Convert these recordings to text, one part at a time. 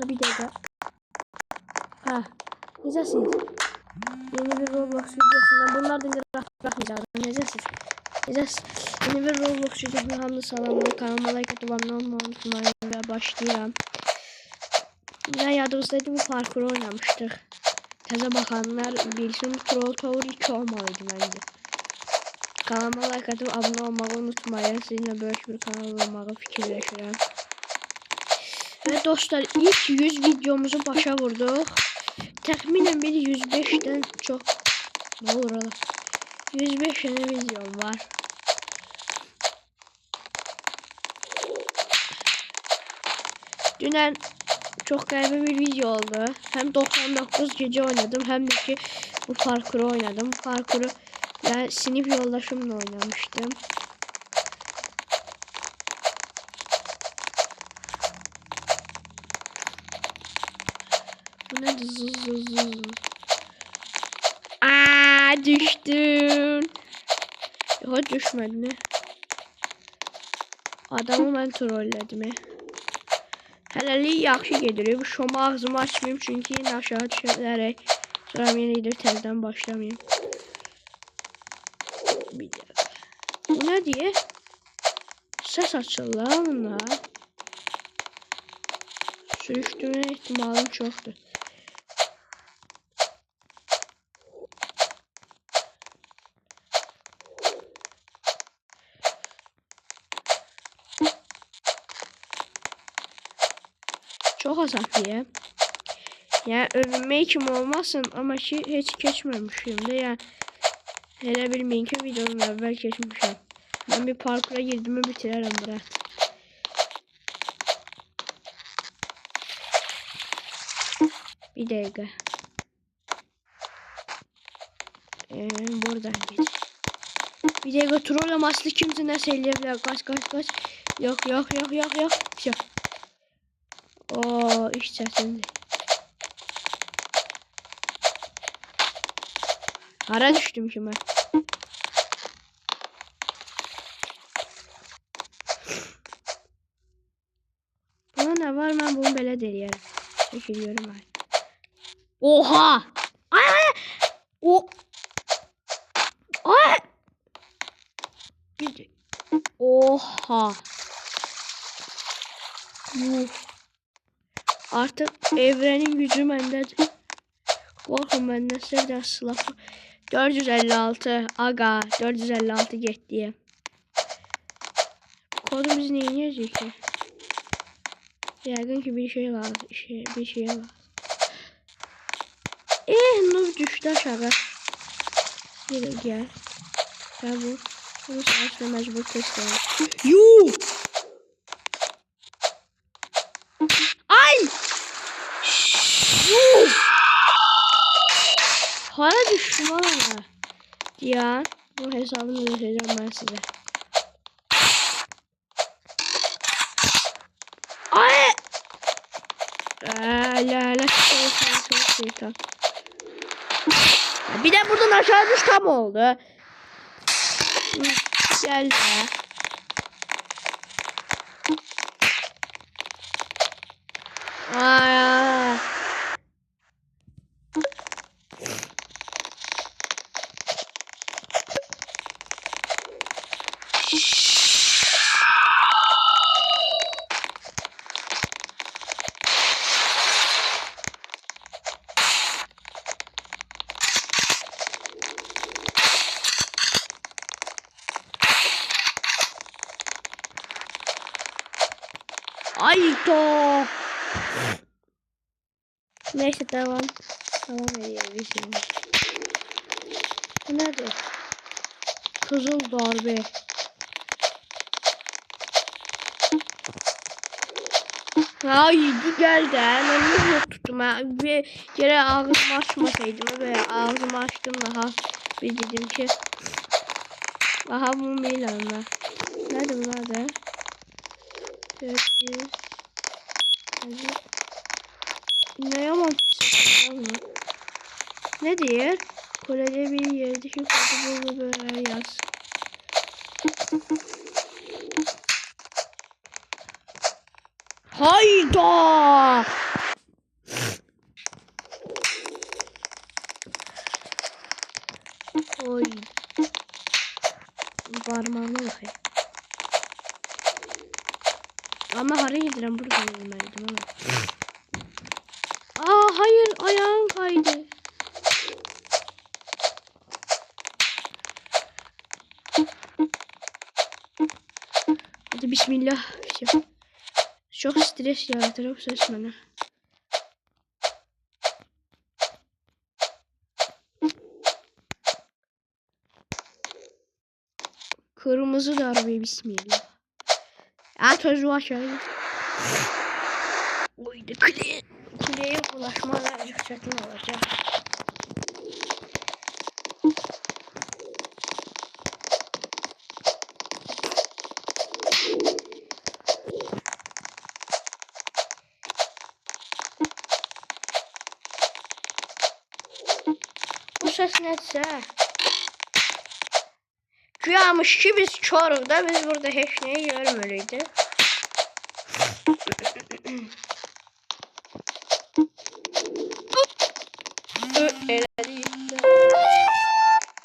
Bir dakika. Ha. Necəsiniz? Yeni bir Roblox videosundan bunlardan bırakmayacağım. Necəsiniz? Yeni bir Roblox videosundan hamda salamlar. Kanalıma like atıp abone olmayı unutmayın ve başlayalım. Ben yadınızdaydı, bu parkur oynamıştık. Təzə bakanlar bilsin, Troll Tower 2 olmalıydı bence. Kanalıma like atıp abone olmayı unutmayın. Sizinle böyük bir kanal olmağı fikirləşirəm. Evet dostlar, ilk 100 videomuzu başa vurduk. Təxminən bir 105'ten çok. Ne olur oğlum? 105 tane videom var. Dünən çok qəribə bir video oldu. Hem 99 gece oynadım, hem de ki bu parkuru oynadım. Bu parkuru ben sinif yoldaşımla oynamıştım. Bu ne? Aaa, düştün. Yok, düşmedi. Adamı ben trolledim. Hələlik yaxşı gedir. Bu şoma ağzımı açmayayım çünkü yine aşağı düşərək. Sonra yine gidip tezden başlamayayım. Bir de. Bu ne diye? Ses açılır bunlar. Sürüştürme ihtimalım çoktur. Çok azafiyem. Yani övünme kim olmasın ama ki hiç geçmemişim de yani. Hele bilmeyin ki videonun evvel geçmişim. Ben bir parkura girdiğimi bitiririm bırak. Bir dakika. Buradan geç. Bir dakika, troll amaslı kimse ne söyleyebilir? Kaç. Yok. Bir şey. Oo, iş sesinde. Hara düştüm şimdi. Buna ne var, ben bunu böyle deliyorum. Çekiliyorum ben. Oha! Ay! O! Ay! Oha! Artık evrenin gücü bendedir. Korkun benden, sevden silahı. 456 aga, 456 gitti. Kodu biz neyin yazıyor ki? Yəqin ki bir şey lazım. Bir şey lazım. Noob düştü aşağı. Gel. Gel bu. Bunu savaşla mecbur testleyelim. Yuuu! Ay! Yuuu! Hala düştüm ama. Ya bu hesabını vereceğim ben size. Ay! La çok. Bir de buradan aşağı düş, tam oldu. Gel ya. Ay. Ayda. Neyse devam edelim. Bu nedir? Kızıl darbe. Ay geldi. Ben yok tuttum. Bir kere ağzımı açmasaydım veya ağzımı açtım daha bir dedim ki aha bu Milan'la. Nerede bu nerede? 400. Ne yaman ne diyor? Kolede bir yerdeki kodu buldu, böyle yaz. Hayda! Ama haraya gidiyorum, buradan ölmeliydim ama. Aa hayır, ayağım kaydı. Hadi bismillah. Çok stres yaratır bu ses bana. Kırmızı darbe bismillah. At özü aşağı. Oydu kuleye ulaşmalar azıcık çetin olacak. Bu ses neyse. Güyamış ki biz Çorlu'da, biz burada hiç neyi görməliydi.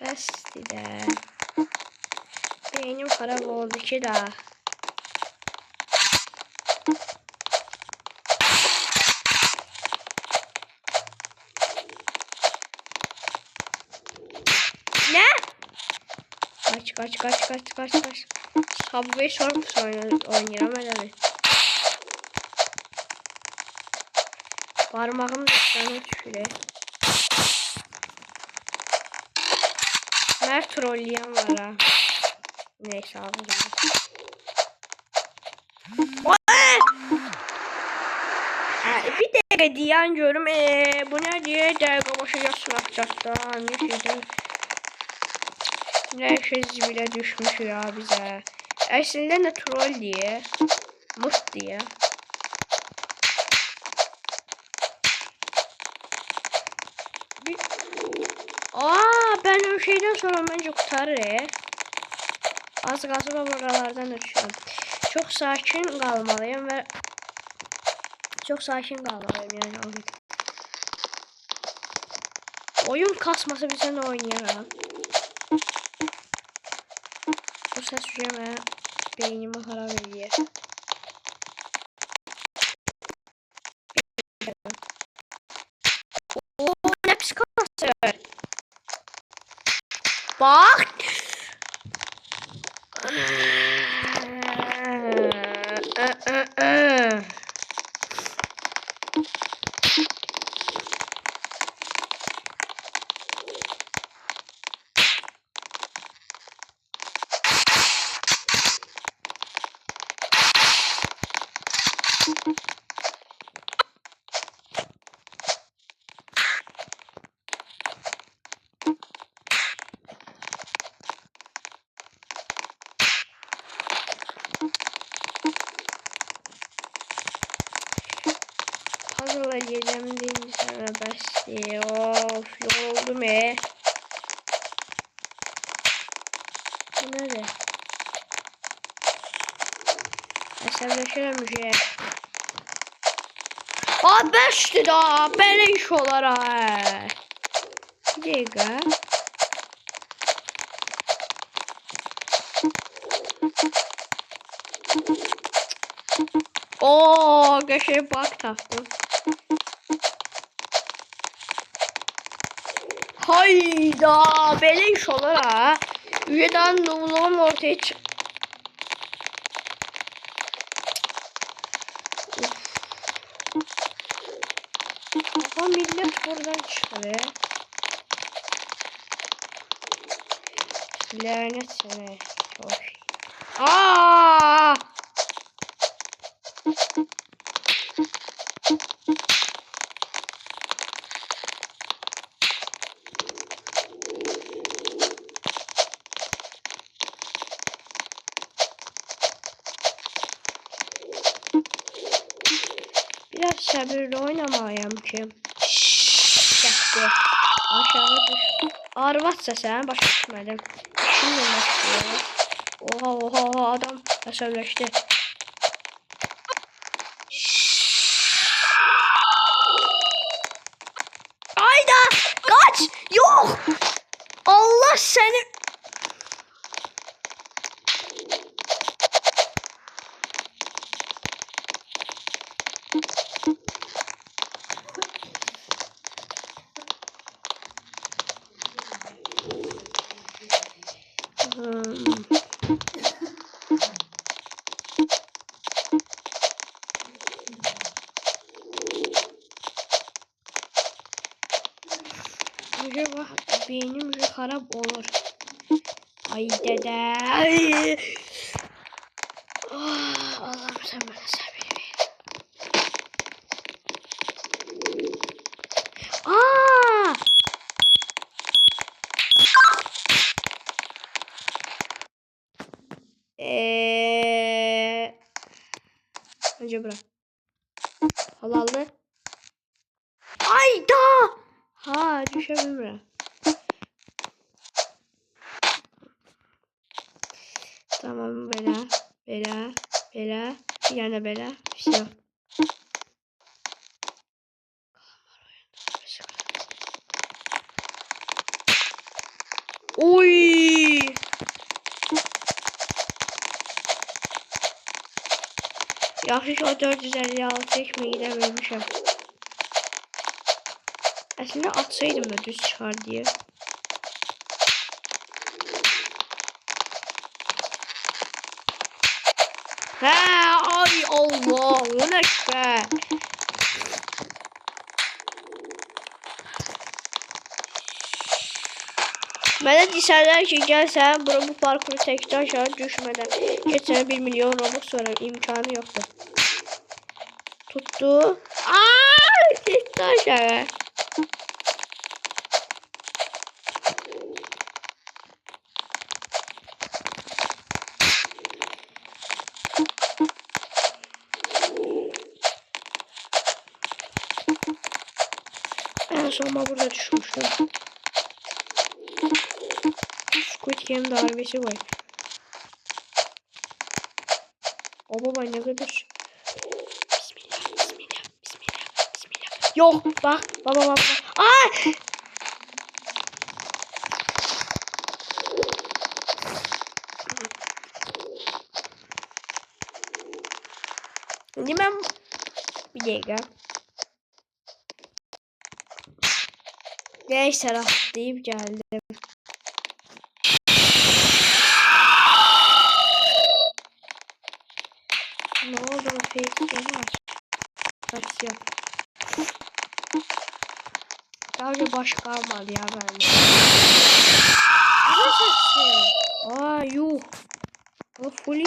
Bəsdir də. Beynim xarab oldu ki da. Ne? Kaç. Subway Surfers oynayıram elə. Parmağım dışlarına düşürür. Mert trolləyən var ha. Neyse alırım. Bir dəqiqə deyən görüm. Bu nə diye dəqiqə başlayacaqsın atacaqdan. Ne şey bile düşmüş ya bize. Aslında ne troll diye. Mut diye. Ben o şeyden sonra bence kurtarır. Az kalsın buralardan uçuyorum. Çok sakin kalmalıyım ve yani. Oyun kasması bize ne oynayalım. Bu ses yüzüme beynimi harap ediyor. Ooo ne psikoloji. Bak. Puzzle yiyeceğim deyince sana besti. Of yoruldum Bu nerede? Hesaplaşırım şey. Besti da böyle iş olarak. Bir dakika. Geçe bak taktım. Hayda böyle iş olur ha. Üyeden doğulum ortaya çık. Ama millet buradan çıkıyor. Lanet seni. Çok. Biraz sabırlı oynamayayım ki. Geldi. Aşağı düş. Arvatsa sen başa düşmedim. Şimdi başlıyor. Oha adam hesaplaştı. Ayda kaç yok. Allah seni. bak beynim harap olur. Ay dede. Ay. Oh, Allah'ım sen bana sabır ver. Aa! Önce bırak. Halallı. Ayda. Ha düşebilirim. Tamam bela. Bela. Bela. Bir yana bela. Bir şey yok. Oy. Yaxşı ki o 456 çekmeye gidememişim. Aslında atsaydım da düz çıkar diye. Ha ay Allah o ne be. Mənə desələr ki gel sen bu parkuru tekrar aşağı düşmeden geç sana 1 milyon Robux sonra imkanı yoktu. Tuttu. Aaa gitti aşağı. En son burada düşmüştüm. Squid Game darbesi var. O baba ne kadar. Bismillah, bismillah, bismillah, bismillah. Yok bak baba bak. Ay! Şimdi ben bir dakika. Neyse rahatlayıp geldim. Ne oldu o fake var? Kaçıyor. Sadece baş kalmadı ya bende. Ne sesi? Aa yuh. O full.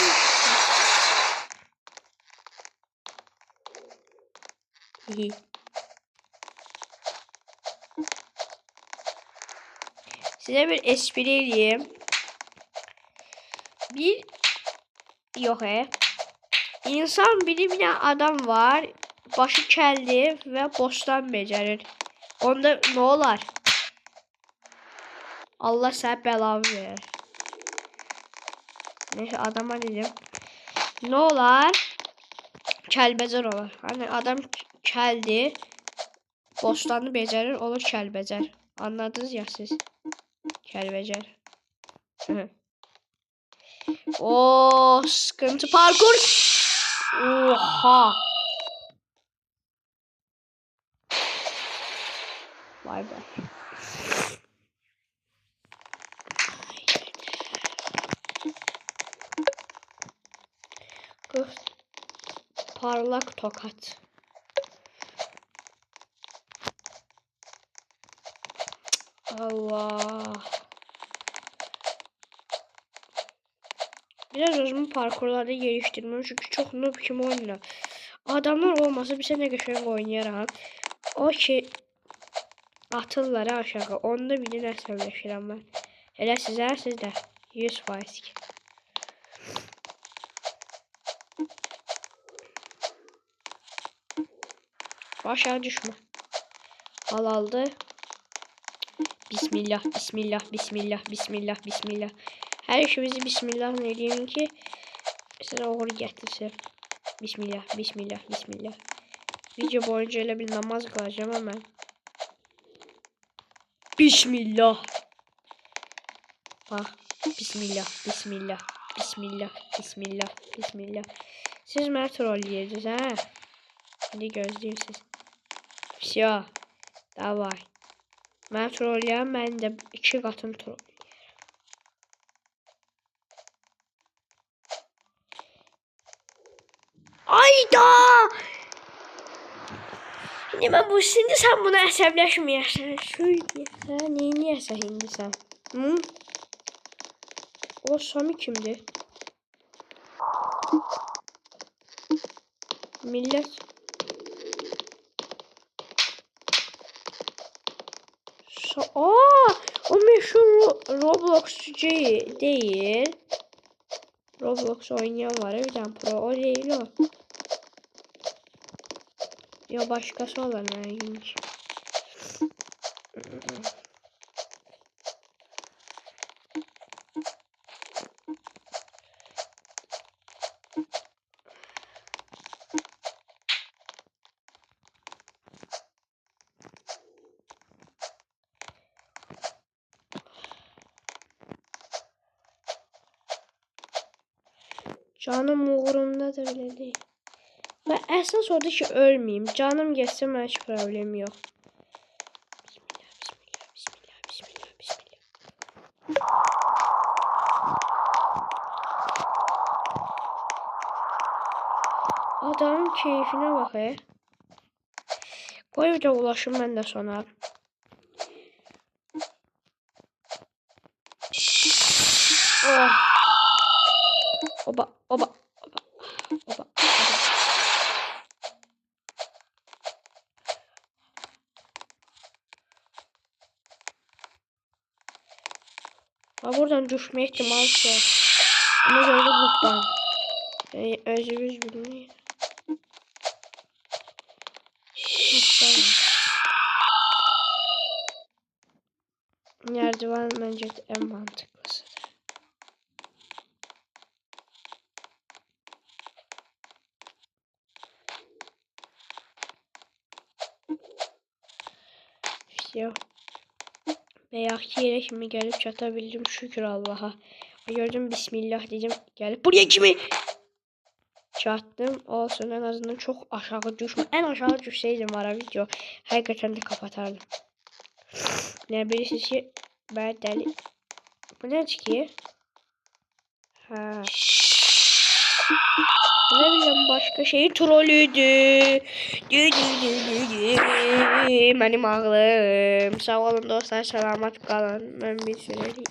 İyi. Size bir espri diyeyim. Bir yok İnsan bilimine adam var. Başı kelli ve bostan becerir. Onda ne olar? Allah sana belanı verir. Neyse adama dedim. Ne olar? Kelbecer olar. Hani adam keldi. Bostanı becerir olur kelbecer. Anladınız ya siz. Kelbecer. O sıkıntı parkur. Oha. Vay be. Parlak tokat. Allah. Biraz özümü parkurlarda geliştirmem çünkü çok noob kim oynuyor. Adamlar olmasa bir sene geçen oynayaram. O ki atılları aşağı. Onda bir de nəsəbləşirəm ben. Elə sizə sizdə 100%. Aşağı düşme. Halaldı. Bismillah, bismillah, bismillah, bismillah, bismillah. Her işimizi bismillah edeyim ki size uğur getirsin. Bismillah, bismillah, bismillah. Video boyunca öyle bir namaz kılacağım hemen. Bismillah. Bak. Bismillah, bismillah, bismillah, bismillah, bismillah. Siz beni trolleyeceksiniz ha? Hadi gözlüyorsunuz. Всё. Давай. Ben trolleyəm, ben de 2 qatını trolleyəm. Ayda! Şimdi sen buna əsəbləşməyəsən. Şöyle. Hə, neyniyəsən indi sən? Hı? O Sami kimdir? Millət. O meşhur Roblox'cu değil. Roblox oynayan var ya bir tane pro. O değil o. Ya başkası olan ilginç. Canım uğrumdadır bile değil. Ben esas orada ki ölmeyeyim. Canım geçse hiç problem yok. Bismillah. Adamın keyfine bak ya. Koy bir de ulaşım ben de sonra. Oh. Oba. Buradan düşme ihtimali var. Ama gördük buradan. Özümüz bilmiyor. Merdiven bence en mantıklısı. Yok. Beyaz yere şimdi gelip çatabildim şükür Allah'a. Gördüm bismillah dedim gelip buraya kimi çattım olsun en azından çok aşağı düşme. En aşağı düşseydim var video hakikaten de kapatardım. Ne birisi ki ben deli. Bu ne çıkıyor? Ha. Ne bileyim başka şeyi trollüydü. Benim ağlım. Sağ olun dostlar selamat kalın. Ben bir süreyim.